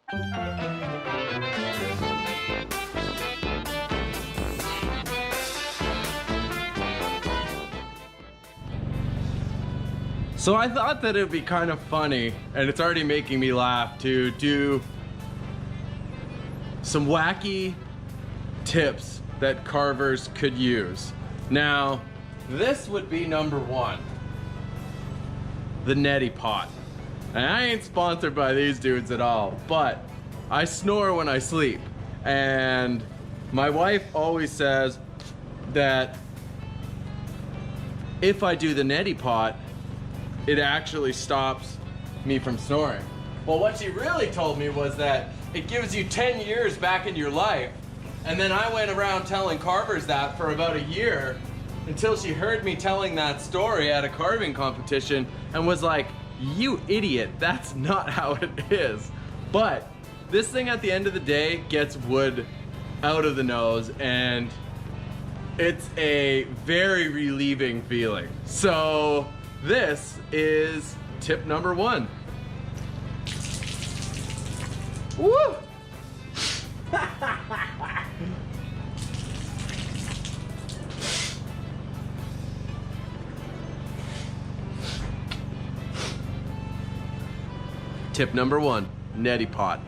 So I thought that it'd be kind of funny, and it's already making me laugh, to do some wacky tips that carvers could use. Now, this would be number one, the Neti Pot. And I ain't sponsored by these dudes at all, but I snore when I sleep. And my wife always says that if I do the Neti Pot, it actually stops me from snoring. Well, what she really told me was that it gives you 10 years back in your life. And then I went around telling carvers that for about a year until she heard me telling that story at a carving competition and was like, you idiot, that's not how it is. But this thing at the end of the day gets wood out of the nose, and it's a very relieving feeling. So this is tip number one. Woo! Tip number one, Neti Pot.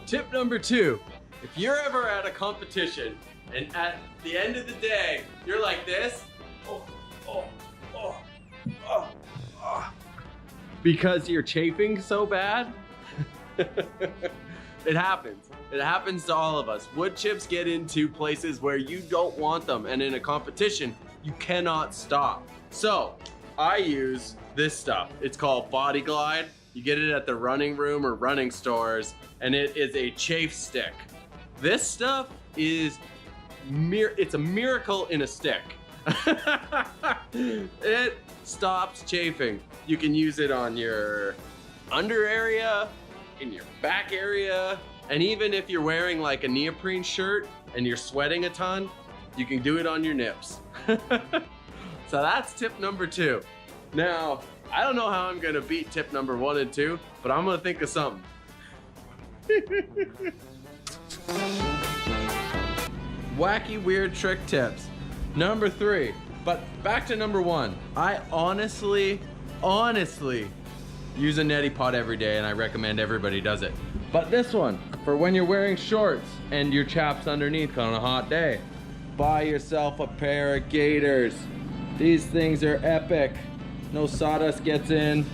Tip number two, if you're ever at a competition and at the end of the day, you're like this, because you're chafing so bad, it happens. It happens to all of us. Wood chips get into places where you don't want them, and in a competition, you cannot stop. So I use this stuff. It's called Body Glide. You get it at the running room or running stores, and it is a chafe stick. This stuff is it's a miracle in a stick. It stops chafing. You can use it on your under area, in your back area, and even if you're wearing like a neoprene shirt and you're sweating a ton, you can do it on your nips. So that's tip number two. Now, I don't know how I'm gonna beat tip number one and two, but I'm gonna think of something. Wacky weird trick tips. Number three, but back to number one. I honestly use a Neti Pot every day, and I recommend everybody does it. But this one, for when you're wearing shorts and your chaps underneath on a hot day, buy yourself a pair of Gators. These things are epic. No sawdust gets in.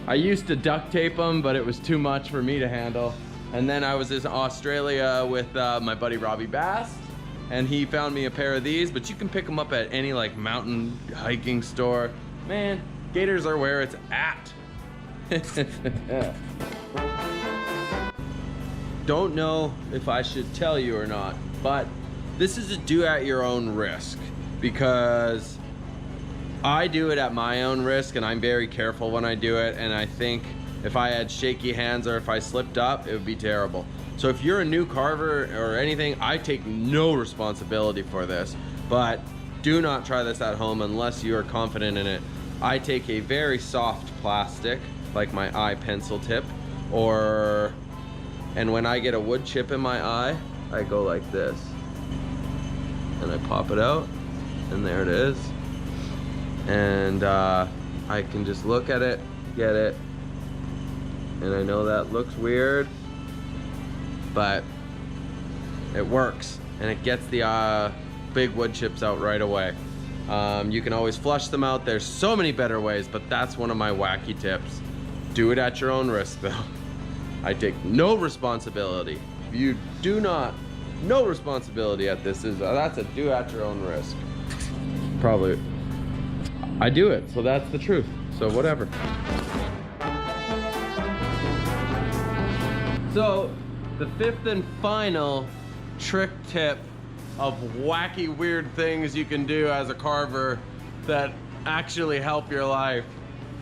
I used to duct tape them, but it was too much for me to handle. And then I was in Australia with my buddy Robbie Bass, and he found me a pair of these, but you can pick them up at any like mountain hiking store. Man, Gators are where it's at. Don't know if I should tell you or not, but this is a do at your own risk, because I do it at my own risk, and I'm very careful when I do it, and I think if I had shaky hands or if I slipped up, it would be terrible. So if you're a new carver or anything, I take no responsibility for this, but do not try this at home unless you are confident in it. I take a very soft plastic, like my eye pencil tip, and when I get a wood chip in my eye, I go like this. And I pop it out, and there it is. And I can just look at it, get it, and I know that looks weird, but it works, and it gets the big wood chips out right away. You can always flush them out. There's so many better ways, but that's one of my wacky tips. Do it at your own risk though. I take no responsibility. You do not, no responsibility at this. That's a do at your own risk. Probably. I do it, so that's the truth. So whatever. So the fifth and final trick tip of wacky weird things you can do as a carver that actually help your life.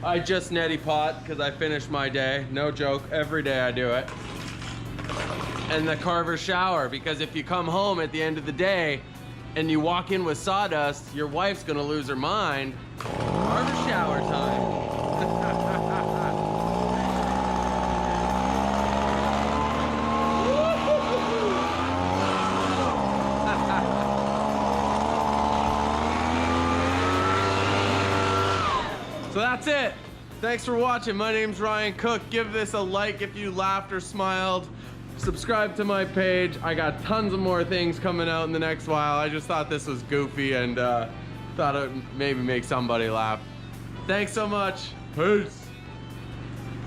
I just Neti Pot because I finished my day. No joke, every day I do it. And the carver shower, because if you come home at the end of the day and you walk in with sawdust, your wife's gonna lose her mind. Carver shower. So that's it. Thanks for watching. My name's Ryan Cook. Give this a like if you laughed or smiled. Subscribe to my page. I got tons of more things coming out in the next while. I just thought this was goofy and thought it would maybe make somebody laugh. Thanks so much. Peace.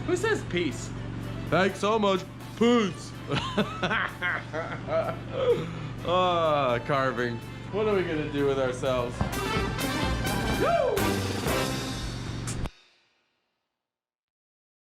Who says peace? Thanks so much. Peace. Carving. What are we gonna do with ourselves? Woo!